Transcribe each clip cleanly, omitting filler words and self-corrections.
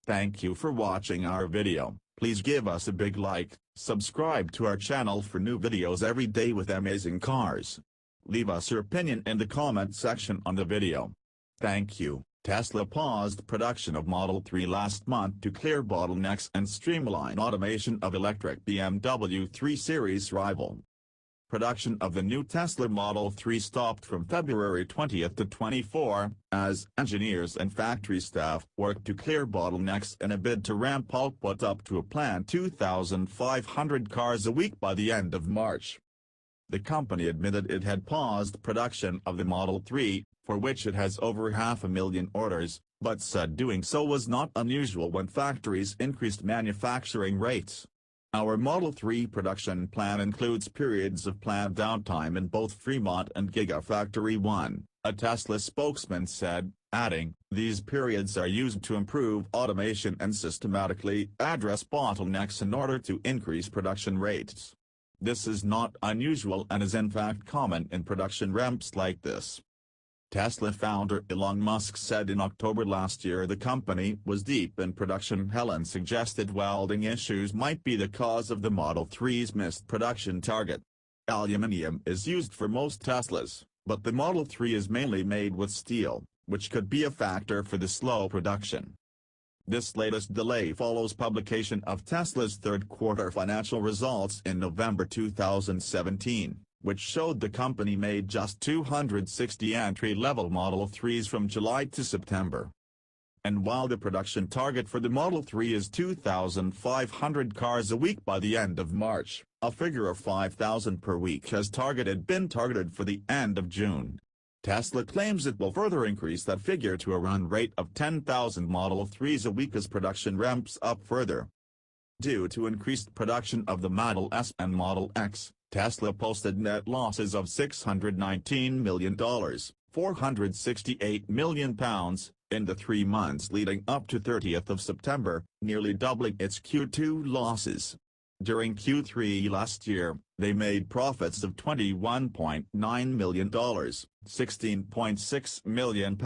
Thank you for watching our video. Please give us a big like, subscribe to our channel for new videos every day with amazing cars. Leave us your opinion in the comment section on the video. Thank you. Tesla paused production of Model 3 last month to clear bottlenecks and streamline automation of electric BMW 3 Series rival. Production of the new Tesla Model 3 stopped from February 20 to 24, as engineers and factory staff worked to clear bottlenecks in a bid to ramp output up to a planned 2,500 cars a week by the end of March. The company admitted it had paused production of the Model 3, for which it has over 500,000 orders, but said doing so was not unusual when factories increased manufacturing rates. Our Model 3 production plan includes periods of planned downtime in both Fremont and Gigafactory 1, a Tesla spokesman said, adding, "These periods are used to improve automation and systematically address bottlenecks in order to increase production rates. This is not unusual and is in fact common in production ramps like this." Tesla founder Elon Musk said in October last year the company was deep in production hell and suggested welding issues might be the cause of the Model 3's missed production target. Aluminium is used for most Teslas, but the Model 3 is mainly made with steel, which could be a factor for the slow production. This latest delay follows publication of Tesla's third-quarter financial results in November 2017. Which showed the company made just 260 entry-level Model 3s from July to September. And while the production target for the Model 3 is 2,500 cars a week by the end of March, a figure of 5,000 per week has been targeted for the end of June. Tesla claims it will further increase that figure to a run rate of 10,000 Model 3s a week as production ramps up further. Due to increased production of the Model S and Model X, Tesla posted net losses of $619 million, £468 million, in the 3 months leading up to 30th of September, nearly doubling its Q2 losses. During Q3 last year, they made profits of $21.9 million, £16.6 million.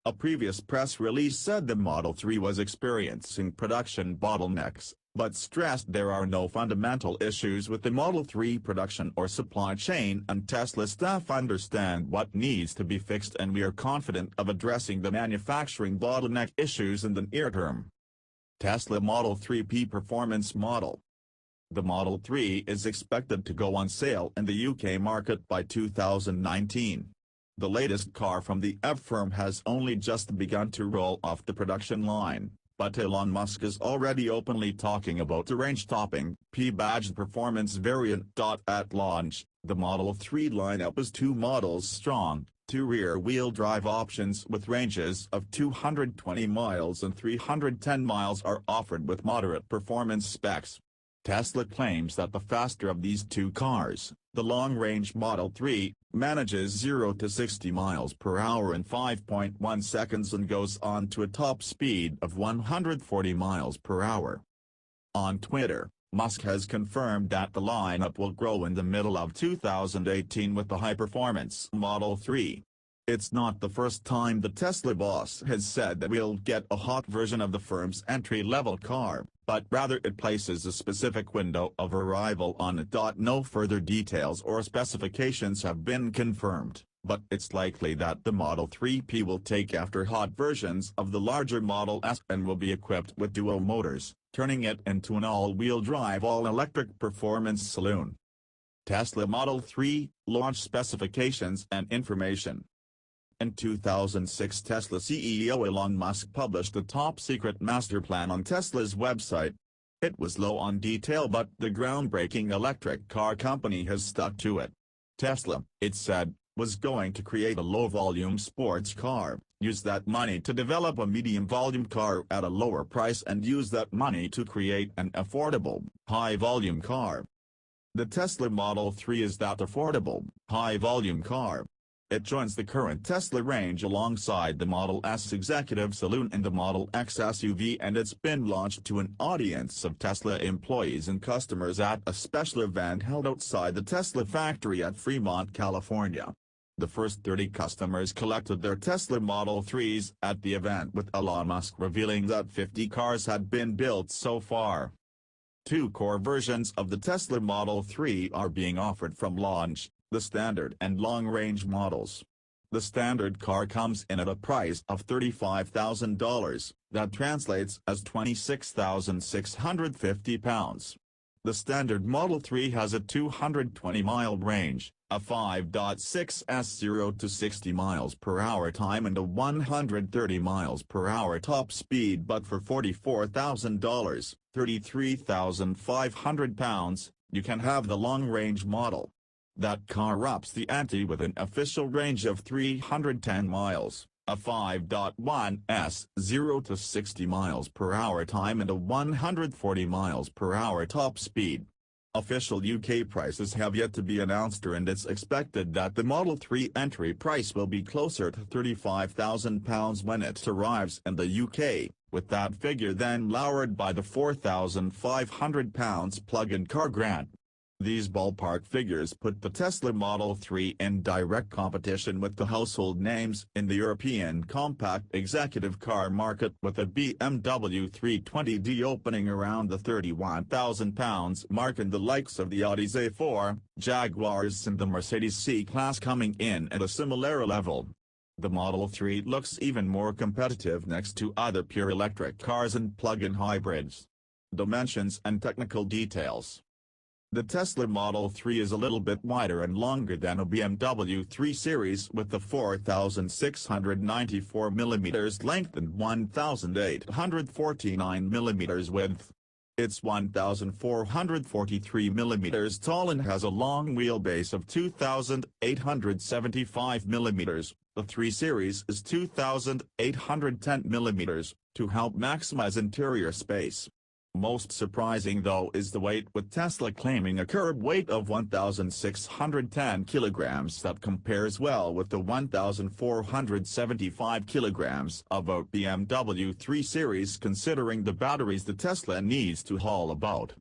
A previous press release said the Model 3 was experiencing production bottlenecks, but stressed there are no fundamental issues with the Model 3 production or supply chain and Tesla staff understand what needs to be fixed and we are confident of addressing the manufacturing bottleneck issues in the near term. Tesla Model 3P Performance Model. The Model 3 is expected to go on sale in the UK market by 2019. The latest car from the EV firm has only just begun to roll off the production line. But Elon Musk is already openly talking about the range-topping, P-badged performance variant. At launch, the Model 3 lineup is 2 models strong, 2 rear-wheel drive options with ranges of 220 miles and 310 miles are offered with moderate performance specs. Tesla claims that the faster of these 2 cars, the long-range Model 3, manages 0 to 60 miles per hour in 5.1 seconds and goes on to a top speed of 140 miles per hour. On Twitter, Musk has confirmed that the lineup will grow in the middle of 2018 with the high-performance Model 3. It's not the first time the Tesla boss has said that we'll get a hot version of the firm's entry-level car, but rather it places a specific window of arrival on it. No further details or specifications have been confirmed, but it's likely that the Model 3P will take after hot versions of the larger Model S and will be equipped with dual motors, turning it into an all-wheel drive all-electric performance saloon. Tesla Model 3, launch specifications and information. In 2006 Tesla CEO Elon Musk published a top-secret master plan on Tesla's website. It was low on detail but the groundbreaking electric car company has stuck to it. Tesla, it said, was going to create a low-volume sports car, use that money to develop a medium-volume car at a lower price and use that money to create an affordable, high-volume car. The Tesla Model 3 is that affordable, high-volume car. It joins the current Tesla range alongside the Model S executive saloon and the Model X SUV and it's been launched to an audience of Tesla employees and customers at a special event held outside the Tesla factory at Fremont, California. The first 30 customers collected their Tesla Model 3s at the event, with Elon Musk revealing that 50 cars had been built so far. Two core versions of the Tesla Model 3 are being offered from launch, the standard and long-range models. The standard car comes in at a price of $35,000, that translates as £26,650. The standard Model 3 has a 220-mile range, a 5.6s 0 to 60 miles per hour time and a 130 miles per hour top speed, but for $44,000, £33,500, you can have the long-range model. That car ups the ante with an official range of 310 miles, a 5.1s 0 to 60 miles per hour time and a 140 miles per hour top speed. Official UK prices have yet to be announced, and it's expected that the Model 3 entry price will be closer to £35,000 when it arrives in the UK, with that figure then lowered by the £4,500 plug-in car grant. These ballpark figures put the Tesla Model 3 in direct competition with the household names in the European compact executive car market, with a BMW 320d opening around the £31,000 mark and the likes of the Audi's A4, Jaguars and the Mercedes C-Class coming in at a similar level. The Model 3 looks even more competitive next to other pure electric cars and plug-in hybrids. Dimensions and technical details. The Tesla Model 3 is a little bit wider and longer than a BMW 3 Series, with the 4,694 mm length and 1,849 mm width. It's 1,443 mm tall and has a long wheelbase of 2,875 mm. The 3 Series is 2,810 mm, to help maximize interior space. Most surprising though is the weight, with Tesla claiming a curb weight of 1,610 kilograms that compares well with the 1,475 kilograms of a BMW 3 Series, considering the batteries the Tesla needs to haul about.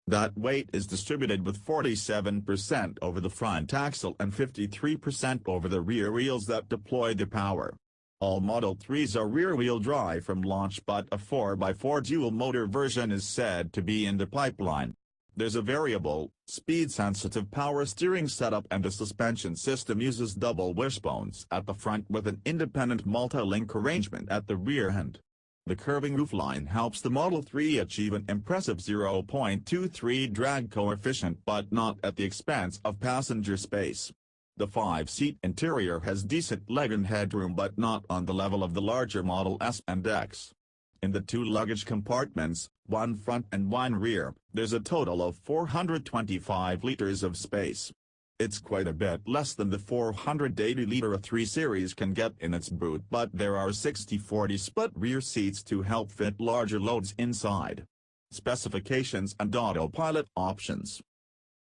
That weight is distributed with 47% over the front axle and 53% over the rear wheels that deploy the power. All Model 3s are rear-wheel drive from launch, but a 4x4 dual-motor version is said to be in the pipeline. There's a variable, speed-sensitive power steering setup, and the suspension system uses double wishbones at the front with an independent multi-link arrangement at the rear end. The curving roofline helps the Model 3 achieve an impressive 0.23 drag coefficient, but not at the expense of passenger space. The 5-seat interior has decent leg and headroom, but not on the level of the larger Model S and X. In the two luggage compartments, one front and one rear, there's a total of 425 liters of space. It's quite a bit less than the 480-liter 3 Series can get in its boot, but there are 60-40 split rear seats to help fit larger loads inside. Specifications and autopilot options.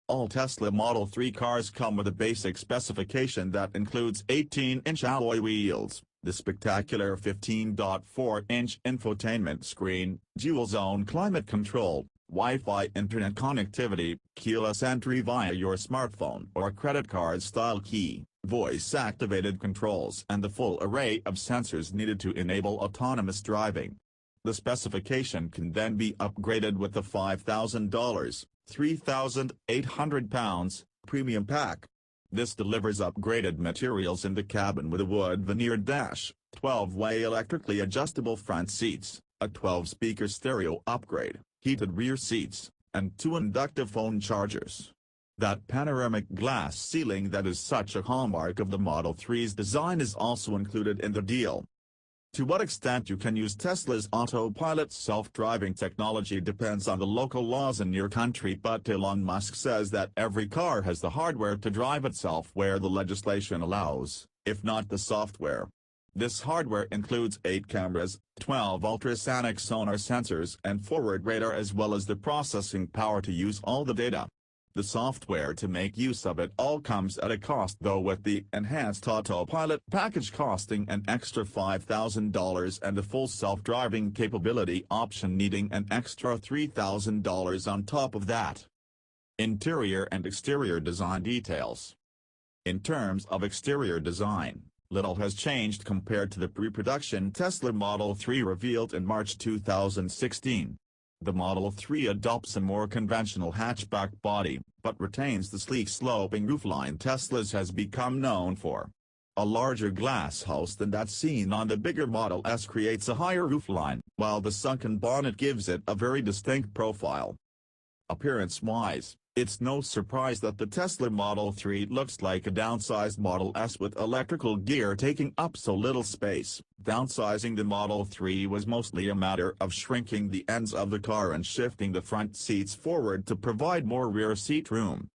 All Tesla Model 3 cars come with a basic specification that includes 18-inch alloy wheels, the spectacular 15.4-inch infotainment screen, dual-zone climate control, Wi-Fi internet connectivity, keyless entry via your smartphone or credit card style key, voice-activated controls, and the full array of sensors needed to enable autonomous driving. The specification can then be upgraded with the $5,000, £3,800, premium pack. This delivers upgraded materials in the cabin with a wood veneered dash, 12-way electrically adjustable front seats, a 12-speaker stereo upgrade, heated rear seats, and 2 inductive phone chargers. That panoramic glass ceiling that is such a hallmark of the Model 3's design is also included in the deal. To what extent you can use Tesla's autopilot self-driving technology depends on the local laws in your country, but Elon Musk says that every car has the hardware to drive itself where the legislation allows, if not the software. This hardware includes 8 cameras, 12 ultrasonic sonar sensors and forward radar, as well as the processing power to use all the data. The software to make use of it all comes at a cost, though, with the enhanced autopilot package costing an extra $5,000 and the full self-driving capability option needing an extra $3,000 on top of that. Interior and exterior design details. In terms of exterior design, little has changed compared to the pre-production Tesla Model 3 revealed in March 2016. The Model 3 adopts a more conventional hatchback body, but retains the sleek sloping roofline Tesla's has become known for. A larger glass house than that seen on the bigger Model S creates a higher roofline, while the sunken bonnet gives it a very distinct profile. Appearance-wise, it's no surprise that the Tesla Model 3 looks like a downsized Model S with electrical gear taking up so little space. Downsizing the Model 3 was mostly a matter of shrinking the ends of the car and shifting the front seats forward to provide more rear seat room.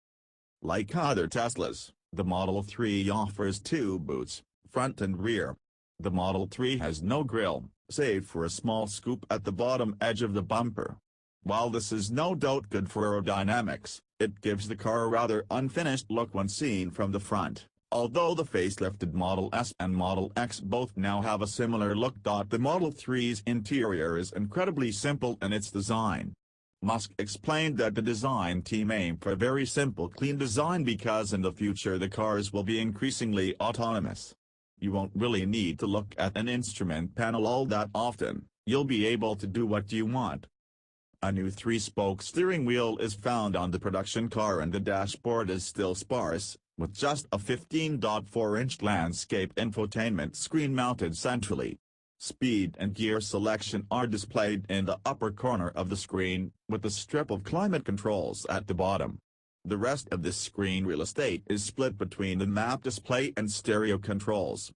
Like other Teslas, the Model 3 offers two boots, front and rear. The Model 3 has no grille, save for a small scoop at the bottom edge of the bumper. While this is no doubt good for aerodynamics, it gives the car a rather unfinished look when seen from the front. Although the facelifted Model S and Model X both now have a similar look. The Model 3's interior is incredibly simple in its design. Musk explained that the design team aimed for a very simple clean design because in the future the cars will be increasingly autonomous. You won't really need to look at an instrument panel all that often, you'll be able to do what you want. A new 3-spoke steering wheel is found on the production car and the dashboard is still sparse, with just a 15.4-inch landscape infotainment screen mounted centrally. Speed and gear selection are displayed in the upper corner of the screen, with a strip of climate controls at the bottom. The rest of this screen real estate is split between the map display and stereo controls.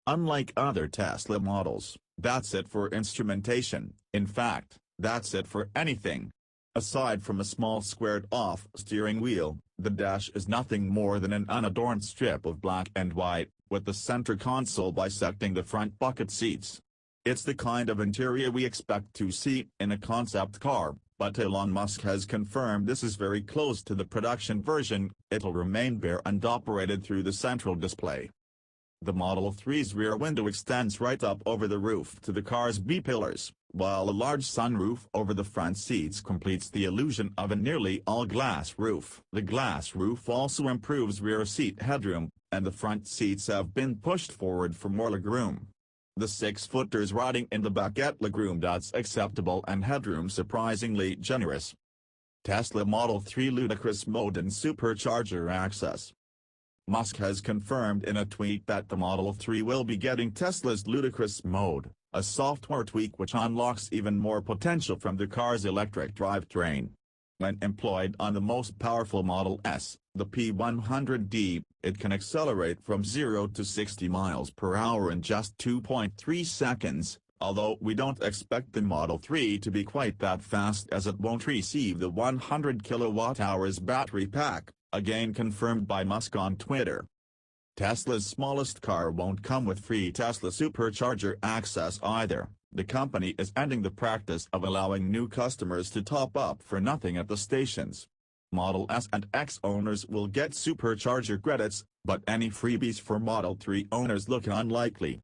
Unlike other Tesla models, that's it for instrumentation. In fact, that's it for anything. Aside from a small squared-off steering wheel, the dash is nothing more than an unadorned strip of black and white, with the center console bisecting the front bucket seats. It's the kind of interior we expect to see in a concept car, but Elon Musk has confirmed this is very close to the production version. It'll remain bare and operated through the central display. The Model 3's rear window extends right up over the roof to the car's B-pillars, while a large sunroof over the front seats completes the illusion of a nearly all-glass roof. The glass roof also improves rear seat headroom, and the front seats have been pushed forward for more legroom. The 6-footers riding in the back get legroom that's acceptable and headroom surprisingly generous. Tesla Model 3 ludicrous mode and supercharger access. Musk has confirmed in a tweet that the Model 3 will be getting Tesla's ludicrous mode, a software tweak which unlocks even more potential from the car's electric drivetrain. When employed on the most powerful Model S, the P100D, it can accelerate from 0 to 60 miles per hour in just 2.3 seconds, although we don't expect the Model 3 to be quite that fast as it won't receive the 100 kWh battery pack, again confirmed by Musk on Twitter. Tesla's smallest car won't come with free Tesla supercharger access either. The company is ending the practice of allowing new customers to top up for nothing at the stations. Model S and X owners will get supercharger credits, but any freebies for Model 3 owners look unlikely.